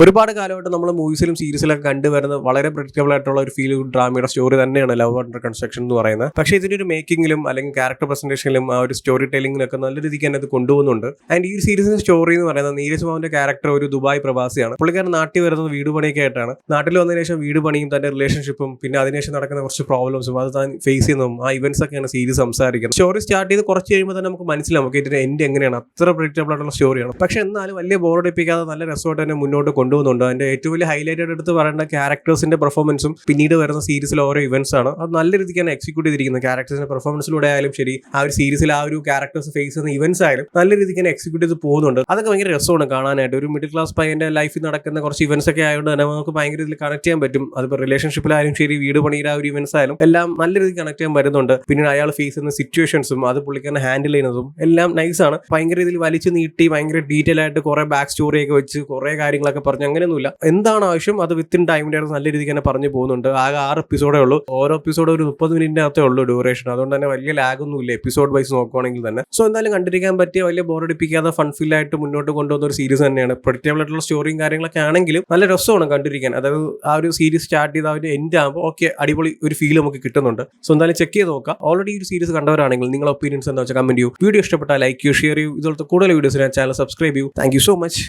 ഒരുപാട് കാലമായിട്ട് നമ്മൾ മൂവീസിലും സീരീസിലൊക്കെ കണ്ടുവരുന്ന വളരെ പ്രെഡിക്റ്റബിൾ ആയിട്ടുള്ള ഒരു ഫീൽ ഗുഡ് ഡ്രാമയുടെ സ്റ്റോറി തന്നെയാണ് ലവ് അണ്ടർ കൺസ്ട്രക്ഷൻ എന്ന് പറയുന്നത്. പക്ഷേ ഇതിന്റെ ഒരു മേക്കിങ്ങിലും അല്ലെങ്കിൽ ക്യാരക്ടർ പ്രസന്റേഷനിലും ആ ഒരു സ്റ്റോറി ടെല്ലിങ്ങിലൊക്കെ നല്ല രീതിക്ക് തന്നെ അത് കൊണ്ടുപോകുന്നുണ്ട്. ആൻഡ് ഈ സീരീസിന്റെ സ്റ്റോറി എന്ന് പറയുന്നത് നീരജ് മോഹന്റെ ക്യാരക്ടർ ഒരു ദുബായ് പ്രവാസിയാണ്. പുള്ളിക്കാരൻ നാട്ടിൽ വരുന്നത് വീട് പണിയൊക്കെ ആയിട്ടാണ്. നാട്ടിൽ വന്നതിന് ശേഷം വീട് പണിയും തന്റെ റിലേഷൻഷിപ്പും പിന്നെ അതിനുശേഷം നടക്കുന്ന കുറച്ച് പ്രോബ്ലംസും അത് താൻ ഫേസ് ചെയ്യുന്നതും ആ ഇവന്റ്സ് ഒക്കെയാണ് സീരീസ് സംസാരിക്കുന്നത്. സ്റ്റോറി സ്റ്റാർട്ട് ചെയ്ത് കുറച്ച് കഴിയുമ്പോൾ തന്നെ നമുക്ക് മനസ്സിലാവും ഇതിന്റെ എൻഡ് എങ്ങനെയാണ്. അത്ര പ്രെഡിക്റ്റബിൾ ആയിട്ടുള്ള സ്റ്റോറിയാണ്. പക്ഷെ എന്നാലും വലിയ ബോറടിപ്പിക്കാതെ നല്ല രസമായിട്ട് തന്നെ മുന്നോട്ട് കൊണ്ടുപോകുന്നുണ്ട്. അതിന്റെ ഏറ്റവും വലിയ ഹൈലൈറ്റഡ് എടുത്ത് പറയേണ്ട ക്യാരക്ടേഴ്സിന്റെ പെർഫോമൻസും പിന്നീട് വരുന്ന സീരീസിലെ ഓരോ ഇവന്റ്സ് ആണ്. അത് നല്ല രീതിക്കാണ് എക്സിക്യൂട്ട് ചെയ്തിരിക്കുന്നത്. ക്യാരക്ടേഴ്സിന്റെ പെർഫോമൻസിലൂടെ ആയാലും ശരി, ആ ഒരു സീരീസിൽ ആ ഒരു ക്യാരക്ടേഴ്സ് ഫേസ് ചെയ്യുന്ന ഇവന്റ്സ് ആയാലും നല്ല രീതിക്ക് എക്സിക്യൂട്ട് ചെയ്ത് പോകുന്നുണ്ട്. അതൊക്കെ ഭയങ്കര രസമാണ് കാണാനായിട്ട്. ഒരു മിഡിൽ ക്ലാസ് പയ്യന്റെ ലൈഫിൽ നടക്കുന്ന കുറച്ച് ഇവന്റ്സ് ഒക്കെ ആയതുകൊണ്ട് തന്നെ നമുക്ക് ഭയങ്കര രീതിയിൽ കണക്ട് ചെയ്യാൻ പറ്റും. അതിപ്പോൾ റിലേഷൻഷിപ്പിലായാലും ശരി, വീട് പണിയുടെ ആ ഒരു ഇവന്റ്സ് ആയാലും എല്ലാം നല്ല രീതിക്ക് കണക്ട് ചെയ്യാൻ വരുന്നുണ്ട്. പിന്നെ അയാൾ ഫേസ് ചെയ്യുന്ന സിറ്റുവേഷൻസും അത് പുള്ളിക്കാരനെ ഹാൻഡിൽ ചെയ്യുന്നതും എല്ലാം നൈസാണ്. ഭയങ്കര രീതിയിൽ വലിച്ചു നീട്ടി ഭയങ്കര ഡീറ്റെയിൽ ആയിട്ട് കുറെ ബാക്ക് സ്റ്റോറി ഒക്കെ വെച്ച് കുറെ കാര്യങ്ങളൊക്കെ പറഞ്ഞ് അങ്ങനെയൊന്നുമില്ല. എന്താണ് ആവശ്യം അത് വിത്തിൻ ടൈമിന്റെ നല്ല രീതിക്ക് തന്നെ പറഞ്ഞു പോകുന്നുണ്ട്. ആകെ 6 എപ്പിസോഡേ ഉള്ളൂ. ഓരോ എപ്പിസോഡ് ഒരു 30 മിനിറ്റിന്റെ അകത്തേ ഉള്ളൂ ഡ്യൂറേഷൻ. അതുകൊണ്ട് തന്നെ വലിയ ലാഗ് ഒന്നും ഇല്ല എപ്പിസോഡ് വൈസ് നോക്കുവാണെങ്കിൽ തന്നെ. സോ എന്തായാലും കണ്ടിരിക്കാൻ പറ്റിയ വലിയ ബോറടിപ്പിക്കാതെ ഫൺഫിൽ ആയിട്ട് മുന്നോട്ട് കൊണ്ടുവന്ന ഒരു സീരീസ് തന്നെയാണ്. പ്രഡിക്റ്റബിൾ ആയിട്ടുള്ള സ്റ്റോറിയും കാര്യങ്ങളൊക്കെ ആണെങ്കിലും നല്ല രസമാണ് കണ്ടിരിക്കാൻ. അതായത് ആ ഒരു സീരീസ് സ്റ്റാർട്ട് ചെയ്ത് അതിന്റെ എൻഡ് ആകുമ്പോൾ ഓക്കെ അടിപൊളി ഒരു ഫീൽ നമുക്ക് കിട്ടുന്നുണ്ട്. സോ എന്തായാലും ചെക്ക് ചെയ്ത് നോക്കാം. ഓൾറെഡി ഈ ഒരു സീരീസ് കണ്ടവരാണെങ്കിൽ നിങ്ങളുടെ ഒപ്പീനിയൻസ് എന്താ വെച്ചാൽ കമന്റ് ചെയ്യൂ. വീഡിയോ ഇഷ്ടപ്പെട്ടാൽ ലൈക്ക് ചെയ്യൂ, ഷെയർ ചെയ്യൂ. ഇതുപോലത്തെ കൂടുതൽ വീഡിയോസിന് ചാനൽ സബ്സ്ക്രൈബ് ചെയ്യൂ. Thank you so much.